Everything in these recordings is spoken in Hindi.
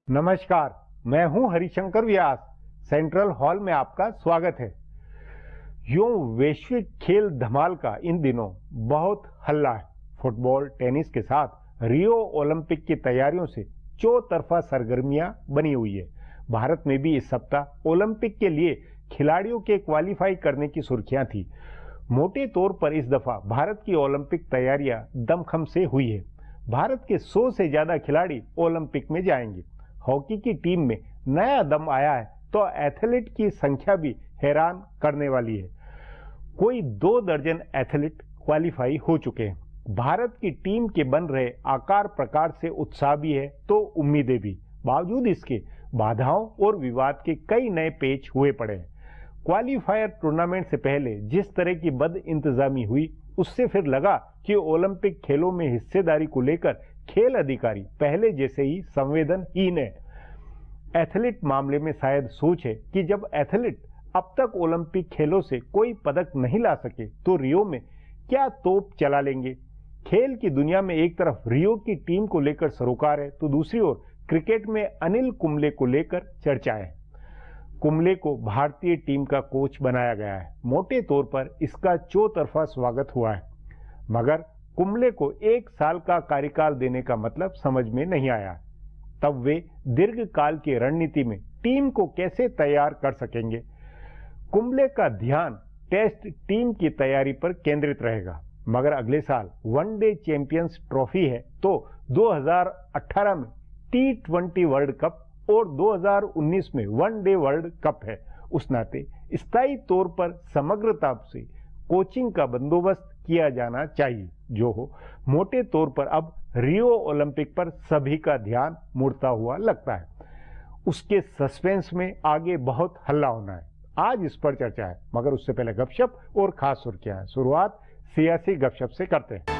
नमस्कार, मैं हूं हरिशंकर व्यास। सेंट्रल हॉल में आपका स्वागत है। यूं वैश्विक खेल धमाल का इन दिनों बहुत हल्ला है। फुटबॉल, टेनिस के साथ रियो ओलंपिक की तैयारियों से चौतरफा सरगर्मियां बनी हुई है। भारत में भी इस सप्ताह ओलंपिक के लिए खिलाड़ियों के क्वालिफाई करने की सुर्खियां थी। मोटे तौर पर इस दफा भारत की ओलंपिक तैयारियां दमखम से हुई है। भारत के 100 से ज्यादा खिलाड़ी ओलंपिक में जाएंगे। हॉकी की टीम में नया दम आया है तो एथलीट की संख्या भी हैरान करने वाली है। कोई 2 दर्जन एथलीट क्वालिफाई हो चुके हैं। भारत की टीम के बन रहे आकार प्रकार से उत्साह भी है तो उम्मीदें भी। बावजूद इसके बाधाओं और विवाद के कई नए पेच हुए पड़े हैं। क्वालिफायर टूर्नामेंट से पहले जिस तरह की बद इंतजामी हुई, उससे फिर लगा कि ओलंपिक खेलों में हिस्सेदारी को लेकर खेल अधिकारी पहले जैसे ही संवेदनहीन है। एथलीट मामले में शायद सोच है कि जब एथलीट अब तक ओलंपिक खेलों से कोई पदक नहीं ला सके तो रियो में क्या तोप चला लेंगे। खेल की दुनिया में एक तरफ रियो की टीम को लेकर सरोकार है तो दूसरी ओर क्रिकेट में अनिल कुंबले को लेकर चर्चा है। कुंबले को भारतीय टीम का कोच बनाया गया है। मोटे तौर पर इसका चौतरफा स्वागत हुआ है, मगर कुंबले को 1 साल का कार्यकाल देने का मतलब समझ में नहीं आया। तब वे दीर्घकाल की रणनीति में टीम को कैसे तैयार कर सकेंगे। कुंबले का ध्यान टेस्ट टीम की तैयारी पर केंद्रित रहेगा, मगर अगले साल वनडे चैंपियंस ट्रॉफी है तो 2018 में T20 वर्ल्ड कप और 2019 में वनडे वर्ल्ड कप है। उस नाते स्थायी तौर पर समग्रता से कोचिंग का बंदोबस्त किया जाना चाहिए। जो हो, मोटे तौर पर अब रियो ओलंपिक पर सभी का ध्यान मुड़ता हुआ लगता है। उसके सस्पेंस में आगे बहुत हल्ला होना है। आज इस पर चर्चा है, मगर उससे पहले गपशप और खास सुर्खियां हैं। शुरुआत सियासी गपशप से करते हैं।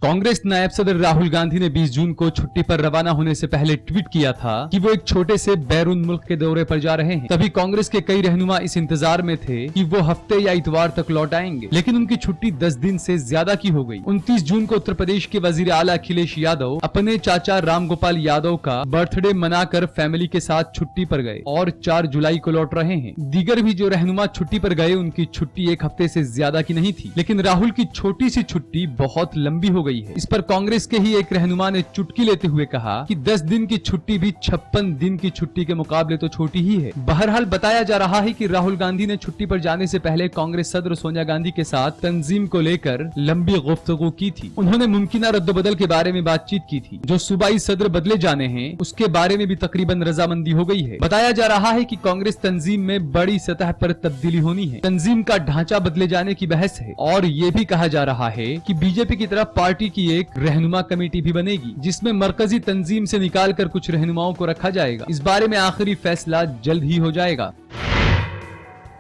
कांग्रेस नायब सदर राहुल गांधी ने 20 जून को छुट्टी पर रवाना होने से पहले ट्वीट किया था कि वो एक छोटे से बैरून मुल्क के दौरे पर जा रहे हैं। तभी कांग्रेस के कई रहनुमा इस इंतजार में थे कि वो हफ्ते या इतवार तक लौट आएंगे, लेकिन उनकी छुट्टी 10 दिन से ज्यादा की हो गई। 29 जून को उत्तर प्रदेश के वजीर आला अखिलेश यादव अपने चाचा राम गोपाल यादव का बर्थडे मनाकर फैमिली के साथ छुट्टी पर गए और 4 जुलाई को लौट रहे हैं। दीगर भी जो रहनुमा छुट्टी पर गए, उनकी छुट्टी 1 हफ्ते से ज्यादा की नहीं थी, लेकिन राहुल की छोटी सी छुट्टी बहुत लंबी हो गई है। इस पर कांग्रेस के ही एक रहनुमा ने चुटकी लेते हुए कहा कि 10 दिन की छुट्टी भी 56 दिन की छुट्टी के मुकाबले तो छोटी ही है। बहरहाल बताया जा रहा है कि राहुल गांधी ने छुट्टी पर जाने से पहले कांग्रेस सदर सोनिया गांधी के साथ तंजीम को लेकर लंबी गुफ्तगू की थी। उन्होंने मुमकिन रद्दबदल के बारे में बातचीत की थी। जो सूबाई सदर बदले जाने हैं उसके बारे में भी तकरीबन रजामंदी हो गई है। बताया जा रहा है कि कांग्रेस तंजीम में बड़ी सतह पर तब्दीली होनी है। तंजीम का ढांचा बदले जाने की बहस है और ये भी कहा जा रहा है कि बीजेपी की तरफ पार्टी की एक रहनुमा कमेटी भी बनेगी, जिसमें मरकजी तंजीम से निकालकर कुछ रहनुमाओं को रखा जाएगा। इस बारे में आखिरी फैसला जल्द ही हो जाएगा।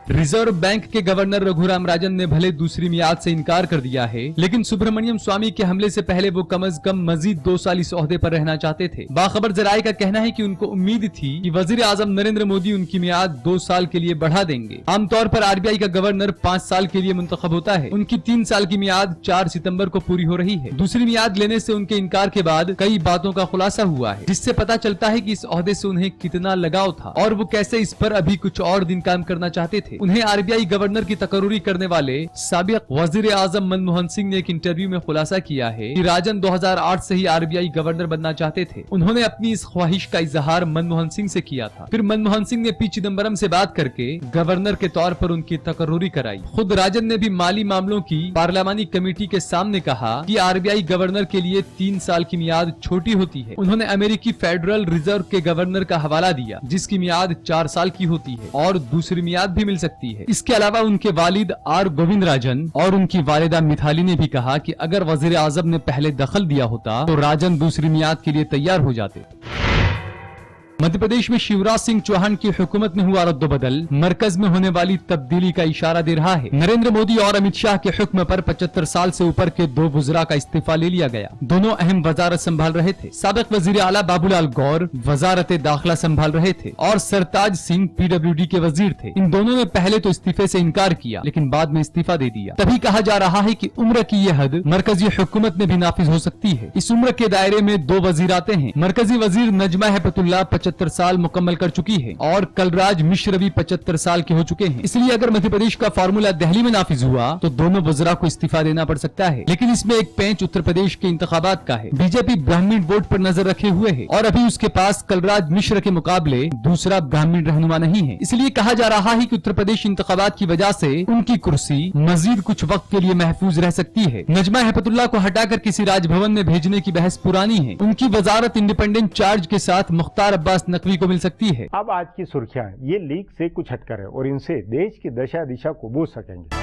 रिजर्व बैंक के गवर्नर रघुराम राजन ने भले दूसरी मियाद से इनकार कर दिया है, लेकिन सुब्रमण्यम स्वामी के हमले से पहले वो कम अज कम मजीद 2 साल इस ओहदे पर रहना चाहते थे। बाखबर जराये का कहना है कि उनको उम्मीद थी कि वजीर आजम नरेंद्र मोदी उनकी मियाद 2 साल के लिए बढ़ा देंगे। आमतौर पर आरबीआई का गवर्नर 5 साल के लिए मुंतखब होता है। उनकी 3 साल की मियाद 4 सितम्बर को पूरी हो रही है। दूसरी मियाद लेने से उनके इनकार के बाद कई बातों का खुलासा हुआ है, जिससे पता चलता है कि इस ओहदे से उन्हें कितना लगाव था और वो कैसे इस पर अभी कुछ और दिन काम करना चाहते थे। उन्हें आरबीआई गवर्नर की तकर्रुरी करने वाले साबिक वजीर आजम मनमोहन सिंह ने एक इंटरव्यू में खुलासा किया है कि राजन 2008 से ही आरबीआई गवर्नर बनना चाहते थे। उन्होंने अपनी इस ख्वाहिश का इजहार मनमोहन सिंह से किया था। फिर मनमोहन सिंह ने पी चिदम्बरम से बात करके गवर्नर के तौर पर उनकी तकर्रुरी कराई। खुद राजन ने भी माली मामलों की पार्लियामानी कमेटी के सामने कहा कि आरबीआई गवर्नर के लिए 3 साल की मियाद छोटी होती है। उन्होंने अमेरिकी फेडरल रिजर्व के गवर्नर का हवाला दिया, जिसकी मियाद 4 साल की होती है और दूसरी मियाद भी मिल सकती है। इसके अलावा उनके वालिद आर गोविंद राजन और उनकी वालिदा मिथाली ने भी कहा कि अगर वजीर आजम ने पहले दखल दिया होता तो राजन दूसरी मियाद के लिए तैयार हो जाते। मध्य प्रदेश में शिवराज सिंह चौहान की हुकूमत में हुआ रद्दोबदल मरकज में होने वाली तब्दीली का इशारा दे रहा है। नरेंद्र मोदी और अमित शाह के हुक्म पर 75 साल से ऊपर के 2 वुज़रा का इस्तीफा ले लिया गया। दोनों अहम वजारत संभाल रहे थे। साबिक वजीर आला बाबूलाल गौर वजारत दाखिला संभाल रहे थे और सरताज सिंह PWD के वजीर थे। इन दोनों ने पहले तो इस्तीफे से इनकार किया, लेकिन बाद में इस्तीफा दे दिया। तभी कहा जा रहा है कि उम्र की ये हद मरकजी हुकूमत में भी नाफिज हो सकती है। इस उम्र के दायरे में 2 वजीर आते हैं। मरकजी वजीर नजमा हेपतुल्लाह 75 साल मुकम्मल कर चुकी है और कलराज मिश्र भी 75 साल के हो चुके हैं। इसलिए अगर मध्य प्रदेश का फार्मूला दिल्ली में नाफिज हुआ तो दोनों वज़रा को इस्तीफा देना पड़ सकता है। लेकिन इसमें एक पेंच उत्तर प्रदेश के इंतखाबात का है। बीजेपी ब्राह्मण वोट पर नजर रखे हुए है और अभी उसके पास कलराज मिश्र के मुकाबले दूसरा ब्राह्मण रहनुमा नहीं है। इसलिए कहा जा रहा है कि उत्तर प्रदेश इंतखाबात की वजह से उनकी कुर्सी मजीद कुछ वक्त के लिए महफूज रह सकती है। नजमा हेपतुल्लाह को हटाकर किसी राजभवन में भेजने की बहस पुरानी है। उनकी वजारत इंडिपेंडेंट चार्ज के साथ मुख्तार अब्बास नकवी को मिल सकती है। अब आज की सुर्खियां ये लीक से कुछ हटकर है और इनसे देश की दशा दिशा को बूझ सकेंगे।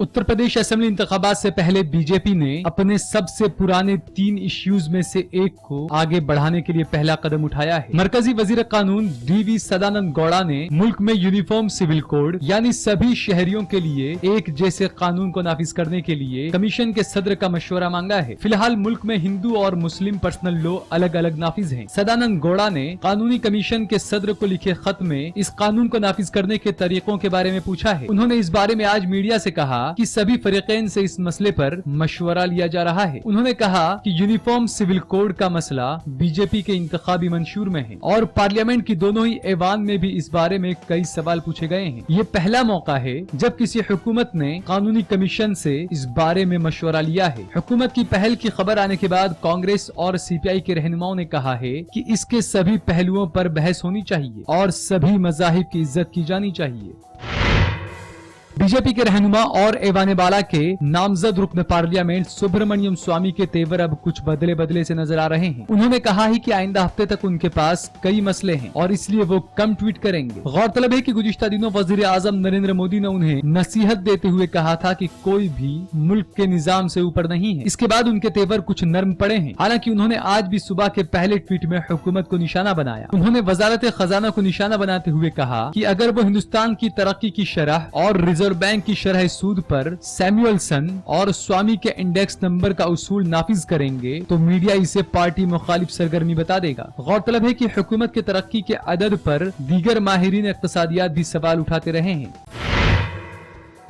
उत्तर प्रदेश असेंबली इंतखाबात से पहले बीजेपी ने अपने सबसे पुराने 3 इश्यूज में से एक को आगे बढ़ाने के लिए पहला कदम उठाया है। मरकजी वजीर कानून DV सदानंद गौड़ा ने मुल्क में यूनिफॉर्म सिविल कोड यानी सभी शहरियों के लिए एक जैसे कानून को नाफिज करने के लिए कमीशन के सदर का मशवरा मांगा है। फिलहाल मुल्क में हिंदू और मुस्लिम पर्सनल लॉ अलग अलग नाफिज हैं। सदानंद गौड़ा ने कानूनी कमीशन के सदर को लिखे खत में इस कानून को नाफिज करने के तरीकों के बारे में पूछा है। उन्होंने इस बारे में आज मीडिया से कहा कि सभी फरीकैन से इस मसले पर मशवरा लिया जा रहा है। उन्होंने कहा कि यूनिफॉर्म सिविल कोड का मसला बीजेपी के इंतखाबी मंशूर में है और पार्लियामेंट की दोनों ही ऐवान में भी इस बारे में कई सवाल पूछे गए हैं। ये पहला मौका है जब किसी हुकूमत ने कानूनी कमीशन से इस बारे में मशवरा लिया है। हुकूमत की पहल की खबर आने के बाद कांग्रेस और CPI के रहनुमाओं ने कहा है कि इसके सभी पहलुओं पर बहस होनी चाहिए और सभी मज़ाहिब की इज्जत की जानी चाहिए। बीजेपी के रहनुमा और ऐवान बाला के नामजद रुकन पार्लियामेंट सुब्रमण्यम स्वामी के तेवर अब कुछ बदले बदले से नजर आ रहे हैं। उन्होंने कहा है कि आइंदा हफ्ते तक उनके पास कई मसले हैं और इसलिए वो कम ट्वीट करेंगे। गौरतलब है कि गुज़िश्ता दिनों वजीर आजम नरेंद्र मोदी ने उन्हें नसीहत देते हुए कहा था कि कोई भी मुल्क के निजाम से ऊपर नहीं है। इसके बाद उनके तेवर कुछ नर्म पड़े हैं। हालांकि उन्होंने आज भी सुबह के पहले ट्वीट में हुकूमत को निशाना बनाया। उन्होंने वजारत खजाना को निशाना बनाते हुए कहा कि अगर वो हिंदुस्तान की तरक्की की शरह और रिजर्व बैंक की शरह सूद पर सैमुअलसन और स्वामी के इंडेक्स नंबर का उसूल नाफिज करेंगे तो मीडिया इसे पार्टी मुखालिफ सरगर्मी बता देगा। गौरतलब है कि हुकूमत के तरक्की के अदद पर दीगर माहिरीन इक्तिसादियात भी सवाल उठाते रहे हैं।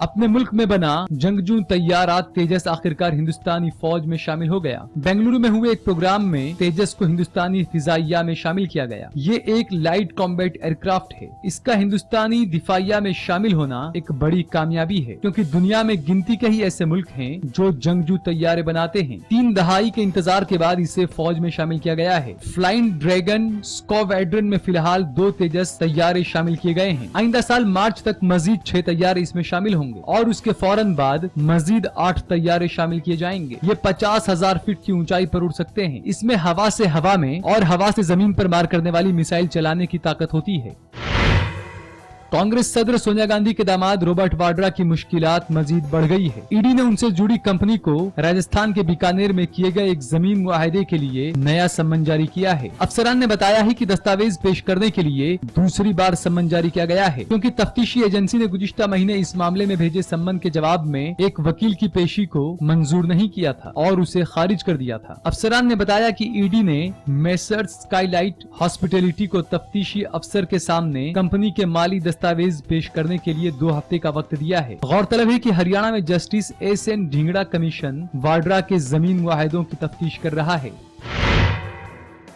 अपने मुल्क में बना जंगजू तैयारा तेजस आखिरकार हिंदुस्तानी फौज में शामिल हो गया। बेंगलुरु में हुए एक प्रोग्राम में तेजस को हिंदुस्तानी फिजाइया में शामिल किया गया। ये एक लाइट कॉम्बैट एयरक्राफ्ट है। इसका हिंदुस्तानी दिफाइया में शामिल होना एक बड़ी कामयाबी है, क्योंकि दुनिया में गिनती के ही ऐसे मुल्क हैं जो जंगजू तैयारे बनाते हैं। 3 दहाई के इंतजार के बाद इसे फौज में शामिल किया गया है। फ्लाइंग ड्रैगन स्क्वाड्रन में फिलहाल 2 तेजस तैयारे शामिल किए गए हैं। आइंदा साल मार्च तक मजीद 6 तैयारे इसमें शामिल होंगे और उसके फौरन बाद मजीद 8 तैयारे शामिल किए जाएंगे। ये 50,000 फीट की ऊंचाई पर उड़ सकते हैं। इसमें हवा से हवा में और हवा से जमीन पर मार करने वाली मिसाइल चलाने की ताकत होती है। कांग्रेस सदर सोनिया गांधी के दामाद रॉबर्ट वाड्रा की मुश्किलात मजीद बढ़ गई है। ईडी ने उनसे जुड़ी कंपनी को राजस्थान के बीकानेर में किए गए एक जमीन मुआहदे के लिए नया सम्मन जारी किया है। अफसरान ने बताया है कि दस्तावेज पेश करने के लिए दूसरी बार सम्मन जारी किया गया है, क्योंकि तफ्तीशी एजेंसी ने गुज़िश्ता महीने इस मामले में भेजे सम्मन के जवाब में एक वकील की पेशी को मंजूर नहीं किया था और उसे खारिज कर दिया था। अफसरान ने बताया कि ईडी ने मेसर्स स्काईलाइट हॉस्पिटैलिटी को तफ्तीशी अफसर के सामने कंपनी के माली दस्तावेज पेश करने के लिए 2 हफ्ते का वक्त दिया है। गौरतलब है कि हरियाणा में justice SN Dhingra commission Vadra के जमीन मुआहदों की तफ्तीश कर रहा है।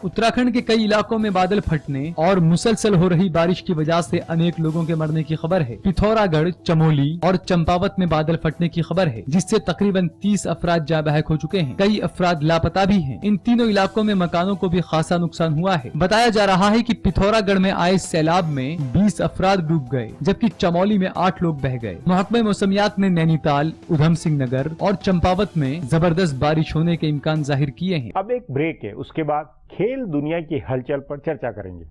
उत्तराखंड के कई इलाकों में बादल फटने और मुसलसल हो रही बारिश की वजह से अनेक लोगों के मरने की खबर है। पिथौरागढ़, चमोली और चंपावत में बादल फटने की खबर है, जिससे तकरीबन 30 अफराद जाँ बहक हो चुके हैं। कई अफराद लापता भी हैं। इन तीनों इलाकों में मकानों को भी खासा नुकसान हुआ है। बताया जा रहा है कि पिथौरागढ़ में आए सैलाब में 20 अफराद डूब गए, जबकि चमोली में 8 लोग बह गए। महकमे मौसमियात ने नैनीताल, उधम सिंह नगर और चंपावत में जबरदस्त बारिश होने के इम्कान जाहिर किए हैं। अब एक ब्रेक है, उसके बाद खेल दुनिया की हलचल पर चर्चा करेंगे।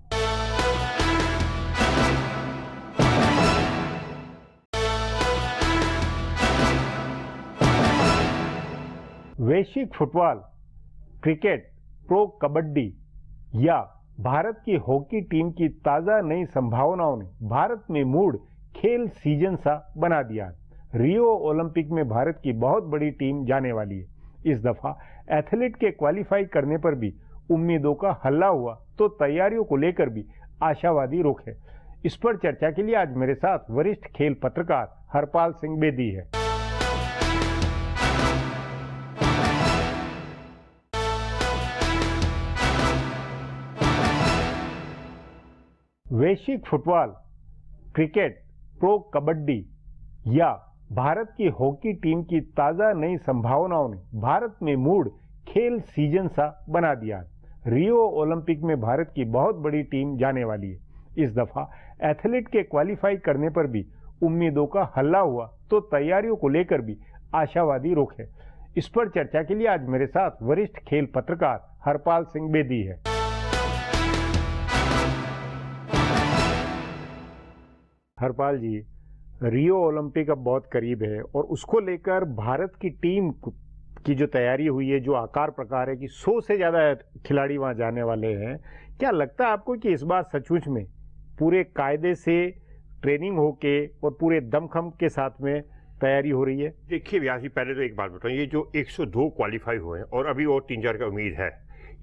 वैश्विक फुटबॉल, क्रिकेट, प्रो कबड्डी या भारत की हॉकी टीम की ताजा नई संभावनाओं ने भारत में मूड खेल सीजन सा बना दिया। रियो ओलंपिक में भारत की बहुत बड़ी टीम जाने वाली है। इस दफा एथलीट के क्वालिफाई करने पर भी उम्मीदों का हल्ला हुआ तो तैयारियों को लेकर भी आशावादी रुख है। इस पर चर्चा के लिए आज मेरे साथ वरिष्ठ खेल पत्रकार हरपाल सिंह बेदी है। वैश्विक फुटबॉल, क्रिकेट, प्रो कबड्डी या भारत की हॉकी टीम की ताजा नई संभावनाओं ने भारत में मूड खेल सीजन सा बना दिया। रियो ओलंपिक में भारत की बहुत बड़ी टीम जाने वाली है। इस दफा एथलीट के क्वालिफाई करने पर भी उम्मीदों का हल्ला हुआ तो तैयारियों को लेकर भी आशावादी रुख है। इस पर चर्चा के लिए आज मेरे साथ वरिष्ठ खेल पत्रकार हरपाल सिंह बेदी है। हरपाल जी, रियो ओलंपिक अब बहुत करीब है और उसको लेकर भारत की टीम की जो तैयारी हुई है, जो आकार प्रकार है कि 100 से ज्यादा खिलाड़ी वहां जाने वाले हैं, क्या लगता है आपको कि इस बार सचमुच में पूरे कायदे से ट्रेनिंग होके और पूरे दमखम के साथ में तैयारी हो रही है? देखिए व्यास जी, पहले तो एक बात बताऊं, ये जो 102 क्वालिफाई हुए हैं और अभी और 3-4 का उम्मीद है,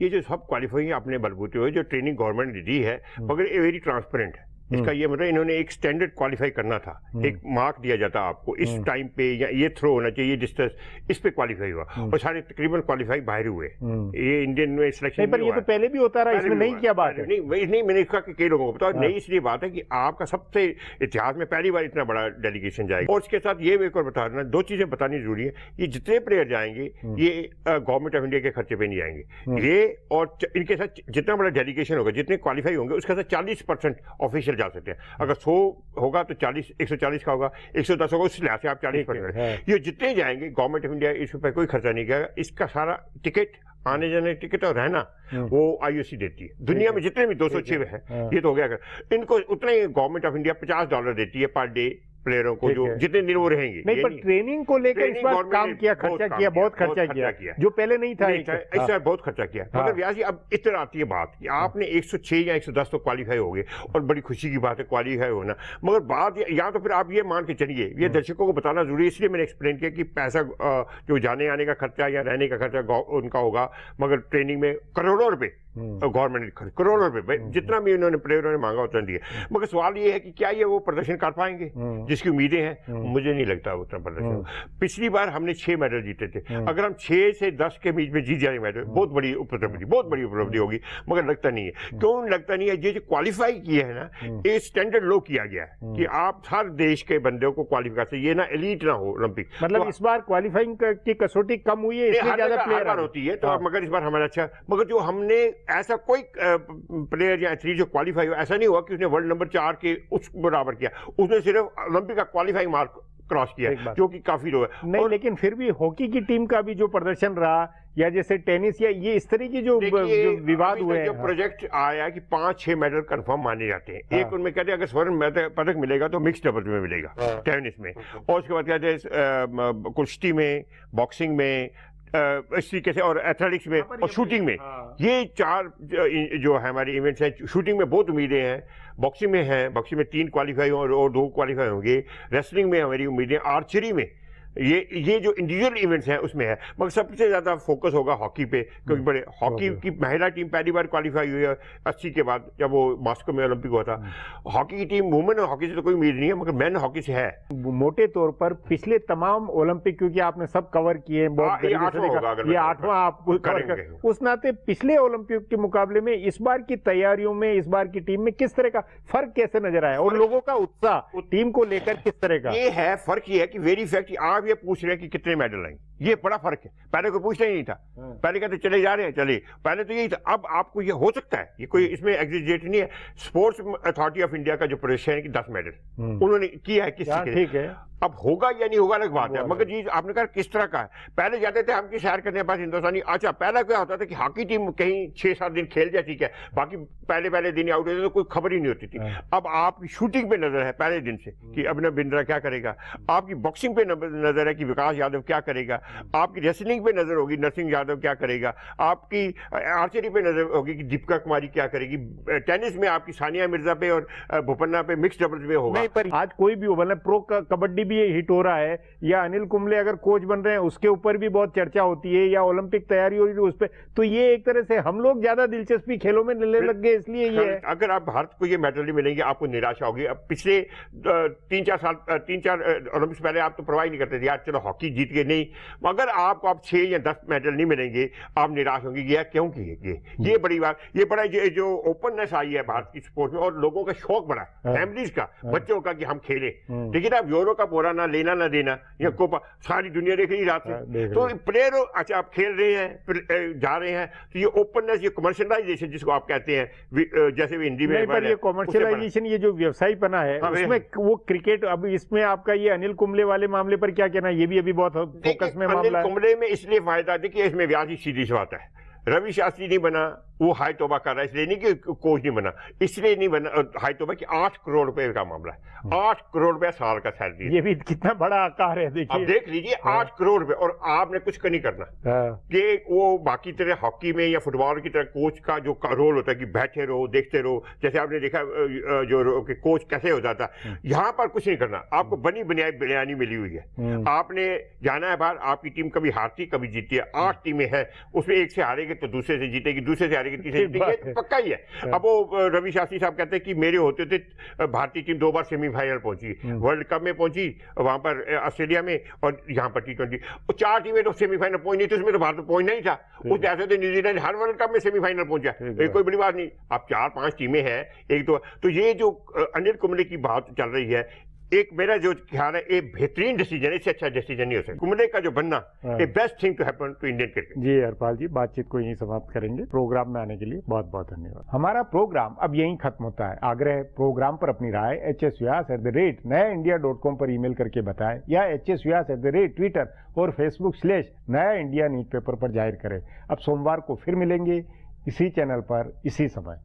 ये जो सब क्वालिफाई अपने बलबूते हुए जो ट्रेनिंग गवर्नमेंट ने दी है, मगर ये वेरी ट्रांसपेरेंट है। इसका ये मतलब इन्होंने एक स्टैंडर्ड क्वालिफाई करना था, एक मार्क दिया जाता आपको इस टाइम पे, या ये थ्रो होना चाहिए, डिस्टेंस, इस पे क्वालिफाई हुआ और सारे तकरीबन क्वालिफाई बाहर हुए। ये इंडियन में सिलेक्शन नहीं, पर ये तो पहले भी होता रहा, इसमें नहीं क्या बात है? नहीं, मैंने कहा कि कई लोगों को बताओ, नहीं इसलिए बात है कि आपका सबसे इतिहास में पहली बार इतना बड़ा डेलीगेशन जाएगा। और इसके साथ ये एक और बता देना, 2 चीजें बतानी जरूरी है। ये जितने प्लेयर जाएंगे ये गवर्नमेंट ऑफ इंडिया के खर्चे पे नहीं आएंगे, ये और इनके साथ जितना बड़ा डेलीगेशन होगा, जितने क्वालिफाई होंगे उसके साथ 40% ऑफिशियल जा सकते हैं। अगर 100 होगा तो 140 का होगा, 110 होगा, उस लिहाज से आप 40%। ये जितने जाएंगे गवर्नमेंट ऑफ इंडिया इस पर कोई खर्चा नहीं करेगा। इसका सारा टिकट, आने जाने टिकट और रहना वो आईओसी देती है। दुनिया में जितने भी 206 है, ये तो हो गया। इनको उतना ही गवर्नमेंट ऑफ इंडिया $50 देती है पर डे प्लेयरों को, जो जितने दिन वो रहेंगे। नहीं, पर ट्रेनिंग को लेकर इस बार काम किया, खर्चा किया, बहुत खर्चा किया, जो पहले नहीं था। इस बार बहुत खर्चा किया। मगर व्यास जी, अब इस तरह आती है बात कि आपने 106 या 110 तो क्वालिफाई हो गए और बड़ी खुशी की बात है क्वालिफाई होना, मगर बात या तो फिर आप ये मान के चलिए, ये दर्शकों को बताना जरूरी है, इसलिए मैंने एक्सप्लेन किया कि पैसा जो जाने आने का खर्चा या रहने का खर्चा उनका होगा, मगर ट्रेनिंग में करोड़ों रुपए गवर्नमेंट ने, करोड़ों रुपए जितना भी उन्होंने प्लेयरों ने मांगा उतना दिया। मगर सवाल ये है कि क्या ये वो प्रदर्शन कर पाएंगे जिसकी उम्मीदें हैं? मुझे नहीं लगता उतना प्रदर्शन। पिछली बार हमने 6 मेडल जीते थे, अगर हम 6 से 10 के बीच में जीत जाए मेडल, बहुत बड़ी उपलब्धि होगी, मगर लगता नहीं है। क्यों लगता नहीं है? ये जो क्वालिफाई किया है ना, ये स्टैंडर्ड लो किया गया है कि आप हर देश के बंदों को क्वालिफाई करते, ये ना एलीट ना हो ओलंपिक। मतलब इस बार क्वालिफाइंग की कसौटी कम हुई है, इसलिए ज्यादा प्लेयर होती है, तो मगर इस बार हमारा अच्छा, मगर जो हमने ऐसा कोई प्लेयर या एथलीट जो क्वालिफाई हुआ, ऐसा नहीं हुआ कि उसने वर्ल्ड नंबर 4 के उस बराबर किया, उसने सिर्फ ओलंपिक का क्वालिफाइंग मार्क क्रॉस किया, जो कि काफी लो है। नहीं, लेकिन फिर भी हॉकी की टीम का भी जो प्रदर्शन रहा, या जैसे टेनिस या ये इस तरह की जो विवाद हुए, जो प्रोजेक्ट आया कि 5-6 मेडल कंफर्म माने जाते हैं। एक उनमें कहते हैं अगर स्वर्ण पदक मिलेगा तो मिक्स डबल्स में मिलेगा, टेनिस में, और उसके बाद कहते हैं कुश्ती में, बॉक्सिंग में, इस तरीके से, और एथलेटिक्स में और शूटिंग में। ये 4 जो है हमारे इवेंट्स हैं। शूटिंग में बहुत उम्मीदें हैं, बॉक्सिंग में है, बॉक्सिंग में 3 क्वालिफाई और 2 क्वालिफाई होंगे, रेसलिंग में हमारी उम्मीदें, आर्चरी में, ये जो इंडिविजुअल इवेंट्स हैं उसमें है। मगर सबसे ज्यादा फोकस होगा हॉकी पे, क्योंकि बड़े हॉकी की महिला टीम पहली बार क्वालिफाई हुई है 80 के बाद, जब वो मॉस्को में ओलंपिक हुआ था। हॉकी की टीम, वुमेन हॉकी से तो कोई उम्मीद नहीं है, मगर मेन हॉकी से है। मोटे तौर पर पिछले तमाम ओलंपिक, क्योंकि आपने सब कवर किए, ये 8वां आप करेंगे, उस नाते पिछले ओलंपिक के मुकाबले में इस बार की तैयारियों में, इस बार की टीम में किस तरह का फर्क कैसे नजर आया, और लोगों का उत्साह टीम को लेकर किस तरह का? ये है फर्क, ये है कि वेरी फैक्ट, आप ये पूछ रहे हैं कि कितने मेडल आएंगे, ये बड़ा फर्क है। पहले कोई पूछना ही नहीं था, पहले कहते चले जा रहे हैं, चले, पहले तो यही था। अब आपको ये हो सकता है, ये कोई इसमें एग्जिजेट नहीं है। स्पोर्ट्स अथॉरिटी ऑफ इंडिया का जो प्रोजेक्शन है कि 10 मेडल उन्होंने किया है, किसी ठीक है, अब होगा या नहीं होगा अलग बात है, मगर जी आपने कहा किस तरह का है। पहले जाते थे हम की सैर करने पास हिंदुस्तानी, अच्छा पहला क्या होता था कि हॉकी टीम कहीं 6-7 दिन खेल जाए, ठीक है, बाकी पहले दिन आउट होते तो कोई खबर ही नहीं होती थी। अब आपकी शूटिंग पे नजर है पहले दिन से कि अभिनव बिंद्रा क्या करेगा, आपकी बॉक्सिंग पे नजर है कि विकास यादव क्या करेगा, आपकी रेसलिंग पे नजर होगी नरसिंह यादव क्या करेगा, आपकी आर्चरी पे नजर होगी कि दीपिका कुमारी क्या करेगी, टेनिस में आपकी सानिया मिर्जा पे और बोपन्ना पे मिक्स डबल्स में होगा। नहीं, पर आज कोई भी हो, मतलब प्रो कबड्डी भी हिट हो रहा है, या अनिल कुंबले अगर कोच बन रहे हैं उसके ऊपर भी बहुत चर्चा होती है, या ओलंपिक तैयारी हो रही है उस पर, तो ये एक तरह से हम लोग ज्यादा दिलचस्पी खेलों में लेने लग गए, इसलिए ये है। अगर आप भारत को ये मेडल नहीं मिलेंगे आपको निराशा होगी। अब पिछले 3-4 ओलंपिक्स पहले आप तो परवाह नहीं करते थे, यार चलो हॉकी जीत गए, नहीं, मगर आपको आप 6 या 10 मेडल नहीं मिलेंगे आप निराश होंगे, यार क्यों किए ये बड़ी बात, ये बड़ा जो ओपननेस आई है भारत की स्पोर्ट्स में, और लोगों का शौक बढ़ा, फैमिलीज का, बच्चों का, कि हम खेलें। लेकिन अब यूरो कप हो रहा, ना लेना ना देना, या कोपा सारी दुनिया देख रही रात से, तो प्लेयर अच्छा आप खेल रहे हैं, जा रहे हैं, तो ये ओपननेस, ये कमर्शियलाइजेशन जिसको आप कहते हैं, जैसे भी हिंदी में, पर ये कमर्शियलाइजेशन, ये जो व्यवसायीपना है उसमें वो क्रिकेट, अब इसमें आपका ये अनिल कुंबले वाले मामले पर क्या कहना है, ये भी अभी बहुत फोकस में मामला है। अनिल कुंबले में इसलिए फायदा देखिए, इसमें व्याज ही सीधी सी बात है, रवि शास्त्री नहीं बना, वो हाई तौबा कर रहा है, इसलिए नहीं कि कोच नहीं बना, इसलिए नहीं बना हाई तौबा कि 8 करोड़ रुपए का मामला है, 8 करोड़ रुपए साल का सैलरी, ये भी कितना बड़ा आकार है, देखिए, अब देख लीजिए 8 करोड़ रुपए, और आपने कुछ नहीं करना कि वो बाकी तरह हॉकी में या फुटबॉल की तरह कोच का जो रोल होता है कि बैठे रहो देखते रहो, जैसे आपने देखा जो कि कोच कैसे हो जाता है, यहाँ पर कुछ नहीं करना, आपको बनी बिरयानी मिली हुई है, आपने जाना है बाहर, आपकी टीम कभी हारती कभी जीती है, 8 टीमें हैं, उसमें एक से हारेगी तो दूसरे से जीतेगी, दूसरे से हारेगी तीसरे से जीतेगी, पक्का ही है। अब वो रवि शास्त्री साहब कहते हैं कि मेरे होते थे भारतीय टीम 2 बार सेमीफाइनल पहुंची, वर्ल्ड कप में पहुंची, वहां पर ऑस्ट्रेलिया में, और यहाँ पर T20, और 4 टीमें तो सेमीफाइनल पहुंची नहीं थी, उसमें तो भारत पहुंचना ही था, उस ऐसे तो न्यूजीलैंड हर वर्ल्ड कप में सेमीफाइनल पहुंचा, ये कोई बड़ी बात नहीं। अब 4-5 टीमें हैं, एक तो ये जो अनिल कुंबले की बात चल रही है, एक मेरा जो ख्याल है एक बेहतरीन डिसीजन, इससे अच्छा डिसीजन नहीं हो सकता कुंबले का जो बनना, a best thing to happen to Indian cricket. जी हरपाल जी, बातचीत को यहीं समाप्त करेंगे। प्रोग्राम में आने के लिए बहुत बहुत धन्यवाद। हमारा प्रोग्राम अब यहीं खत्म होता है। आग्रह है प्रोग्राम पर अपनी राय hsvyas@nayaindia.com पर ईमेल करके बताएं, या hsvyas@Twitter और Facebook/नया इंडिया न्यूज़पेपर पर जाहिर करें। अब सोमवार को फिर मिलेंगे इसी चैनल पर इसी समय।